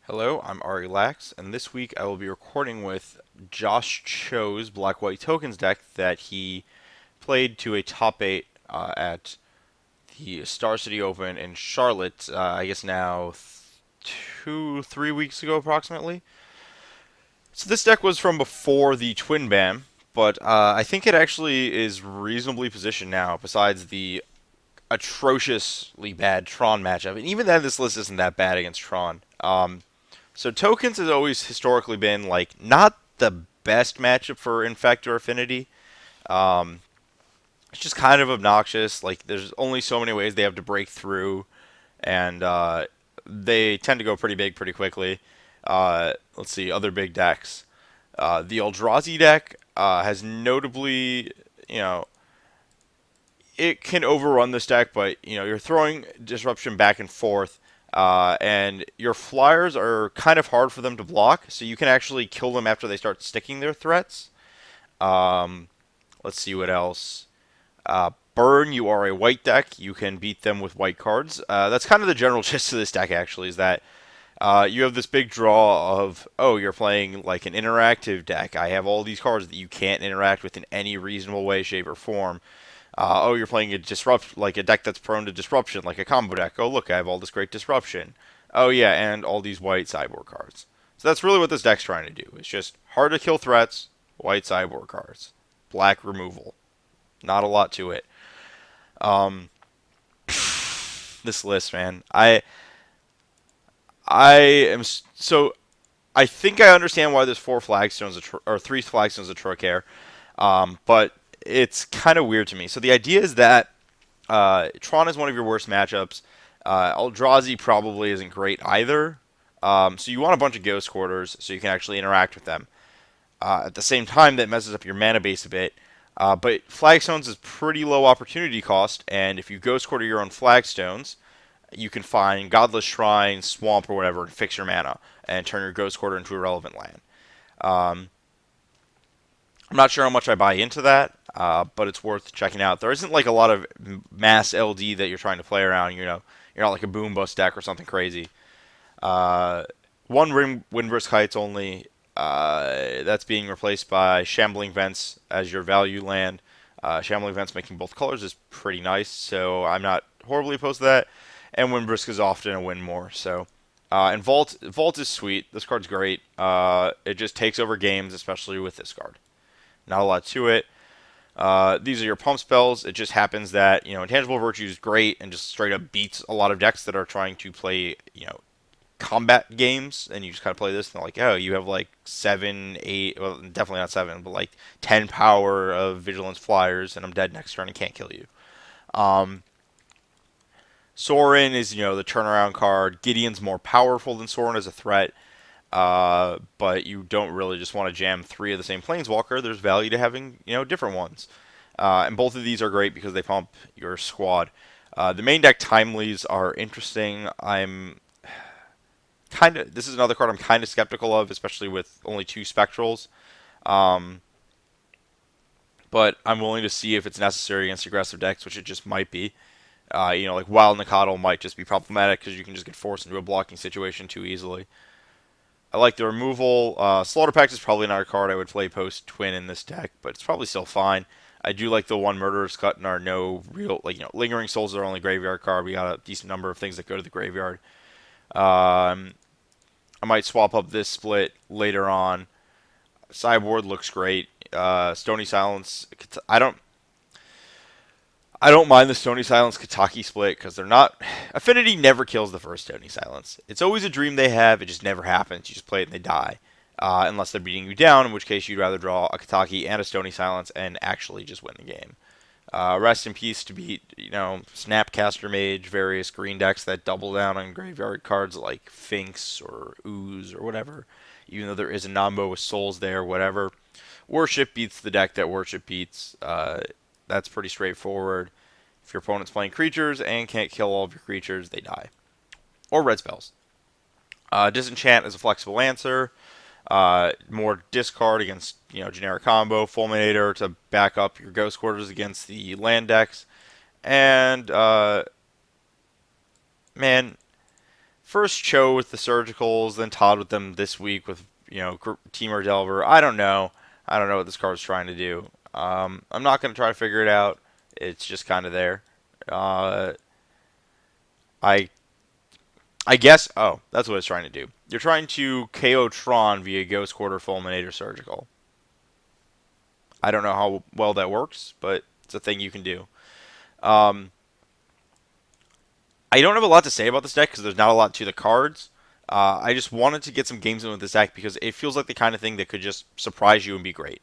Hello, I'm Ari Lax, and this week I will be recording with Josh Cho's Black White Tokens deck that he played to a top 8 at the Star City Open in Charlotte, I guess now 3 weeks ago approximately. So this deck was from before the Twin Bam, but I think it actually is reasonably positioned now, besides the atrociously bad Tron matchup. And even then, this list isn't that bad against Tron. So tokens has always historically been like not the best matchup for Infect or Affinity. Um, it's just kind of obnoxious. Like there's only so many ways they have to break through, and they tend to go pretty big pretty quickly. Let's see other big decks. The Eldrazi deck has notably, you know, it can overrun this deck, but you're throwing disruption back and forth, and your flyers are kind of hard for them to block, so you can actually kill them after they start sticking their threats. Um, let's see what else. Burn, you are a white deck. You can beat them with white cards. That's kind of the general gist of this deck, actually, is that you have this big draw of, oh, you're playing like an interactive deck. I have all these cards that you can't interact with in any reasonable way, shape, or form. Oh, you're playing like a deck that's prone to disruption, like a combo deck. Oh, look, I have all this great disruption. Oh yeah, and all these white sideboard cards. So that's really what this deck's trying to do. It's just hard to kill threats, white sideboard cards, black removal. Not a lot to it. Um, this list, man. I am so I think I understand why there's or three flagstones of Trocaire, but it's kind of weird to me. So the idea is that Tron is one of your worst matchups. Eldrazi probably isn't great either. So you want a bunch of Ghost Quarters so you can actually interact with them. At the same time, that messes up your mana base a bit. But Flagstones is pretty low opportunity cost, and if you Ghost Quarter your own Flagstones, you can find Godless Shrine, Swamp, or whatever, and fix your mana and turn your Ghost Quarter into a relevant land. Um, I'm not sure how much I buy into that, but it's worth checking out. There isn't like a lot of mass LD that you're trying to play around. You're not like a boom bust deck or something crazy. Uh, one Windbrisk Heights only. That's being replaced by Shambling Vents as your value land. Shambling Vents making both colors is pretty nice, so I'm not horribly opposed to that. And Windbrisk is often a win more. So, and Vault is sweet. This card's great. It just takes over games, especially with this card. Not a lot to it. These are your pump spells. It just happens that Intangible Virtue is great and just straight up beats a lot of decks that are trying to play combat games, and you just kind of play this, and they're like, oh, you have like 7, 8, well, definitely not 7, but like 10 power of Vigilance Flyers, and I'm dead next turn and can't kill you. Um, Sorin is the turnaround card. Gideon's more powerful than Sorin as a threat. But you don't really just want to jam three of the same Planeswalker. There's value to having different ones, and both of these are great because they pump your squad. The main deck Timelies are interesting. This is another card I'm kind of skeptical of, especially with only two Spectrals. Um, but I'm willing to see if it's necessary against aggressive decks, which it just might be. Like Wild Nacatl might just be problematic because you can just get forced into a blocking situation too easily. I like the removal. Slaughter Pact is probably not a card I would play post Twin in this deck, but it's probably still fine. I do like the one Murderer's Cut and our no real, Lingering Souls are only graveyard card. We got a decent number of things that go to the graveyard. Um, I might swap up this split later on. Sideboard looks great. Stony Silence. I don't mind the Stony Silence Kataki split because they're not. Affinity never kills the first Stony Silence. It's always a dream they have. It just never happens. You just play it and they die. Unless they're beating you down, in which case you'd rather draw a Kataki and a Stony Silence and actually just win the game. Rest in peace to beat, Snapcaster Mage, various green decks that double down on graveyard cards like Finks or Ooze or whatever. Even though there is a Nambo with Souls there, whatever. Worship beats the deck that Worship beats. That's pretty straightforward. If your opponent's playing creatures and can't kill all of your creatures, they die. Or red spells. Disenchant is a flexible answer. More discard against generic combo. Fulminator to back up your Ghost Quarters against the land decks. And man, first Cho with the surgicals, then Todd with them this week with Temur Delver. I don't know. I don't know what this card's trying to do. I'm not going to try to figure it out. It's just kind of there. Uh, I I guess. Oh, that's what it's trying to do. You're trying to KO Tron via Ghost Quarter Fulminator Surgical. I don't know how well that works, but it's a thing you can do. Um, I don't have a lot to say about this deck because there's not a lot to the cards. I just wanted to get some games in with this deck because it feels like the kind of thing that could just surprise you and be great.